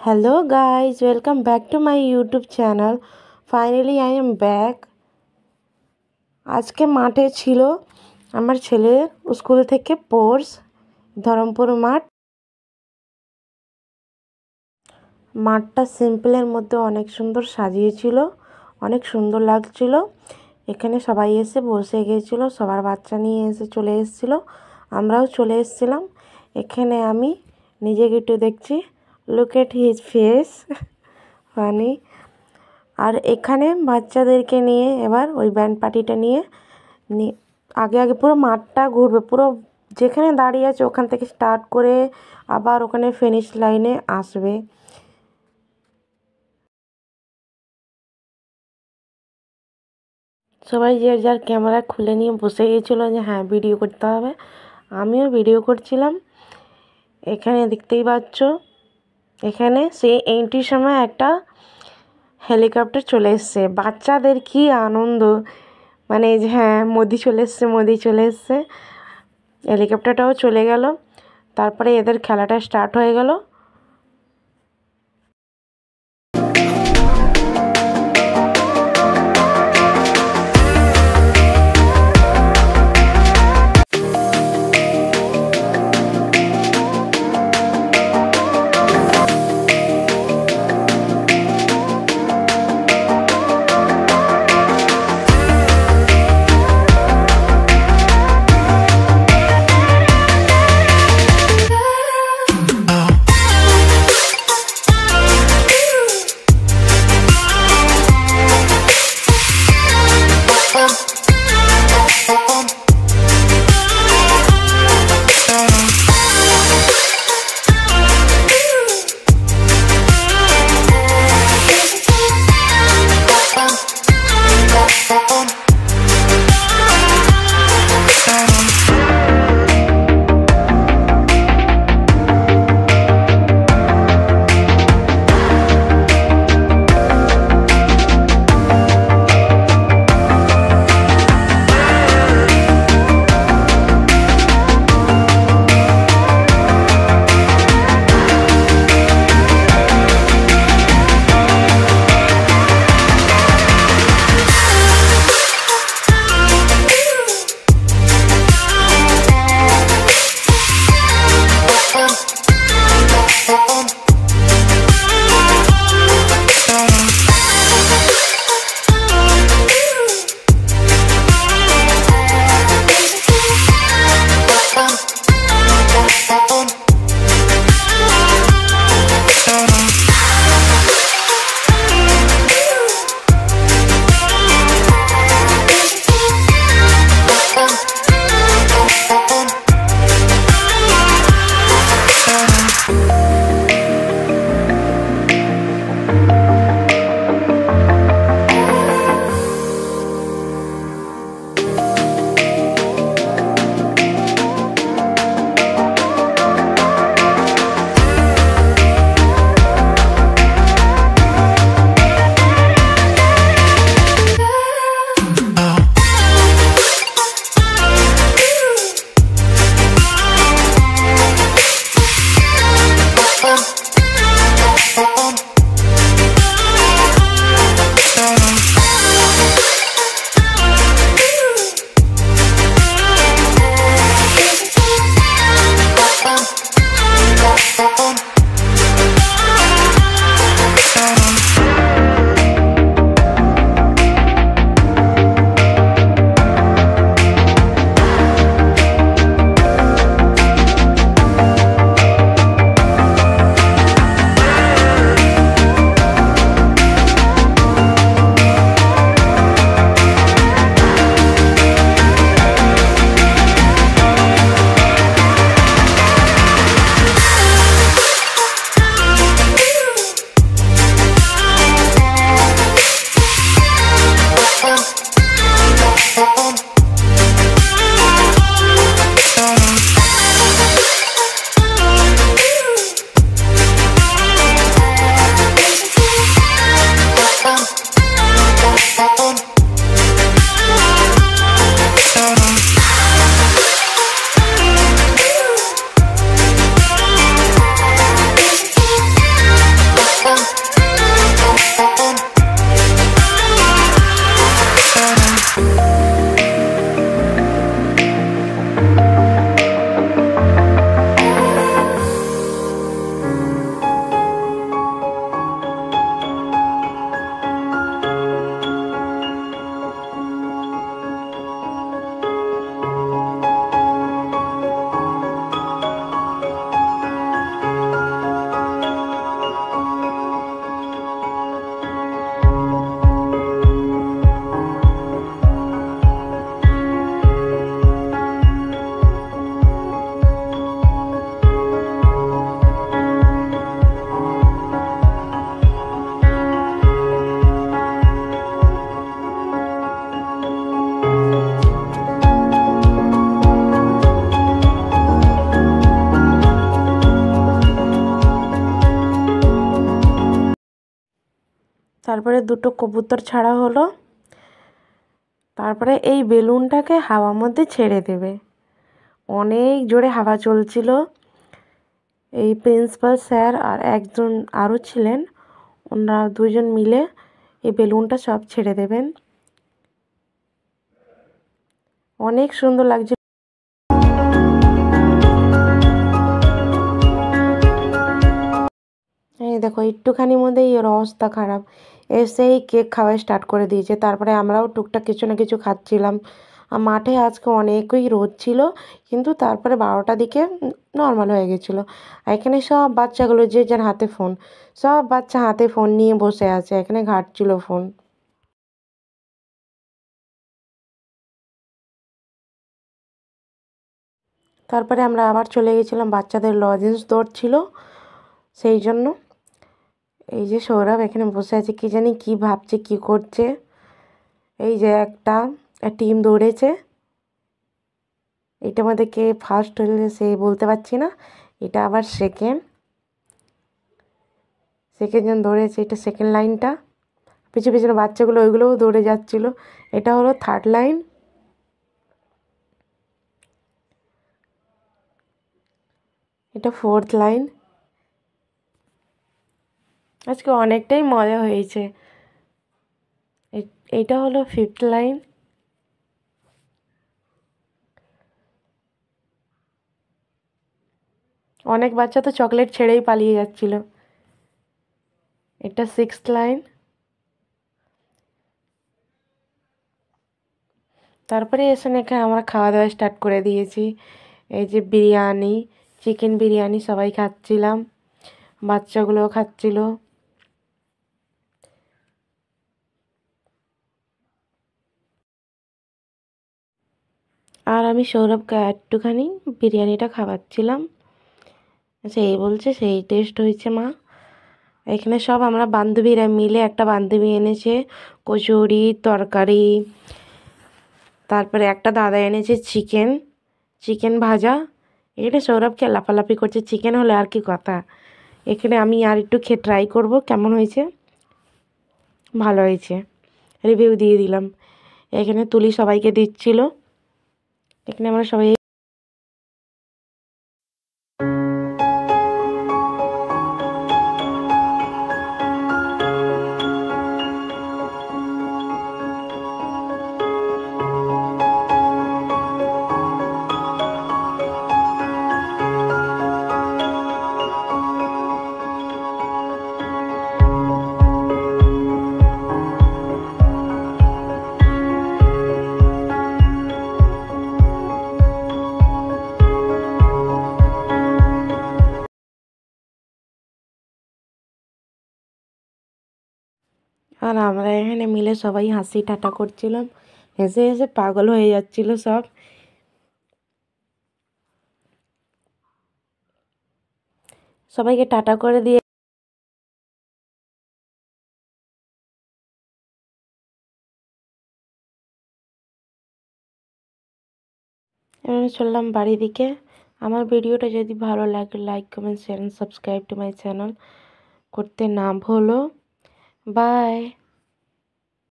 Hello guys, welcome back to my YouTube channel. Finally I am back. আজকে মাঠে ছিল আমার ছেলের স্কুল থেকে স্পোর্টস ধরমপুর মাঠটা সিম্পলের মধ্যে অনেক সুন্দর সাজিয়েছিল, অনেক সুন্দর লাগছিল। এখানে সবাই এসে বসে গিয়েছিল, সবার বাচ্চা নিয়ে এসে চলে এসেছিল, আমরাও চলে এসেছিলাম। এখানে আমি নিজেকে একটু দেখছি, look at his face funny. আর এখানে বাচ্চাদেরকে নিয়ে এবার ওই ব্যান্ড পার্টিটা নিয়ে আগে পুরো মাঠটা ঘুরবে, পুরো যেখানে দাঁড়িয়ে আছে ওখান থেকে স্টার্ট করে আবার ওখানে ফিনিশ লাইনে আসবে। সবাই যে যার ক্যামেরা খুলে নিয়ে বসে গিয়েছিলো যে হ্যাঁ ভিডিও করতে হবে। আমিও ভিডিও করছিলাম। এখানে দেখতেই পাচ্ছ, এখানে সেই এন্ট্রির সময় একটা হেলিকপ্টার চলে এসছে। বাচ্চাদের কি আনন্দ, মানে যে হ্যাঁ মোদি চলে এসছে। হেলিকপ্টারটাও চলে গেল, তারপরে এদের খেলাটা স্টার্ট হয়ে গেল। তারপরে দুটো কবুতর ছাড়া হলো। তারপরে এই বেলুনটাকে হাওয়ার মধ্যে ছেড়ে দেবে। অনেক জোরে হাওয়া চলছিল। এই প্রিন্সিপাল স্যার আর একজন আরও ছিলেন, ওনারা দুজন মিলে এই বেলুনটা সব ছেড়ে দেবেন। অনেক সুন্দর লাগছে। এই দেখো একটুখানির মধ্যেই ওর অবস্থা খারাপ, এসেই কেক খাওয়া স্টার্ট করে দিয়েছে। তারপরে আমরাও টুকটাক কিছু না কিছু খাচ্ছিলাম। আর মাঠে আজকে অনেকই রোদ ছিল, কিন্তু তারপরে 12টার দিকে নর্মাল হয়ে গেছিলো। আর এখানে সব বাচ্চাগুলো যে যার হাতে ফোন, সব বাচ্চা হাতে ফোন নিয়ে বসে আছে, এখানে ঘাঁটছিল ফোন। তারপরে আমরা আবার চলে গেছিলাম, বাচ্চাদের লজেন্স দৌড় ছিল সেই জন্য। এই যে সৌরভ এখানে বসে আছে, কি জানি কি ভাবছে, কি করছে। এই যে একটা টিম দৌড়েছে, এটার মধ্যে কে ফার্স্ট হলে সে বলতে পারছি না। এটা আবার সেকেন্ড জন দৌড়েছে, এটা সেকেন্ড লাইনটা। পিছু পিছনে বাচ্চাগুলো ওইগুলোও দৌড়ে যাচ্ছিল। এটা হলো থার্ড লাইন। এটা ফোর্থ লাইন। আজকে অনেকটাই মজা হয়েছে। এইটা হলো ফিফথ লাইন। অনেক বাচ্চা তো চকলেট ছেড়েই পালিয়ে যাচ্ছিল। এটা সিক্সথ লাইন। তারপরে এসে নাকি আমরা খাওয়া দাওয়া স্টার্ট করে দিয়েছি। এই যে বিরিয়ানি, চিকেন বিরিয়ানি সবাই খাচ্ছিলাম, বাচ্চাগুলোও খাচ্ছিল। আর আমি সৌরভকে একটুখানি বিরিয়ানিটা খাওয়াচ্ছিলাম। সেই বলছে সেই টেস্ট হয়েছে মা। এখানে সব আমরা বান্ধবীরা মিলে, একটা বান্ধবী এনেছে কচুরি তরকারি, তারপরে একটা দাদা এনেছে চিকেন ভাজা। এখানে সৌরভকে লাফালাফি করছে, চিকেন হলে আর কি কথা। এখানে আমি আর একটু খেয়ে ট্রাই করব কেমন হয়েছে। ভালো হয়েছে, রিভিউ দিয়ে দিলাম। এখানে তুলি সবাইকে দিচ্ছিল। এখানে আমরা সবাই আর আমরা এখানে মিলে সবাই হাসি ঠাট্টা করছিলাম, হেসে হেসে পাগল হয়ে যাচ্ছিল সব। সবাইকে টাটা করে দিয়ে এবার চললাম বাড়ির দিকে। আমার ভিডিওটা যদি ভালো লাগে like comment share subscribe to my channel করতে না ভুলো। বাই।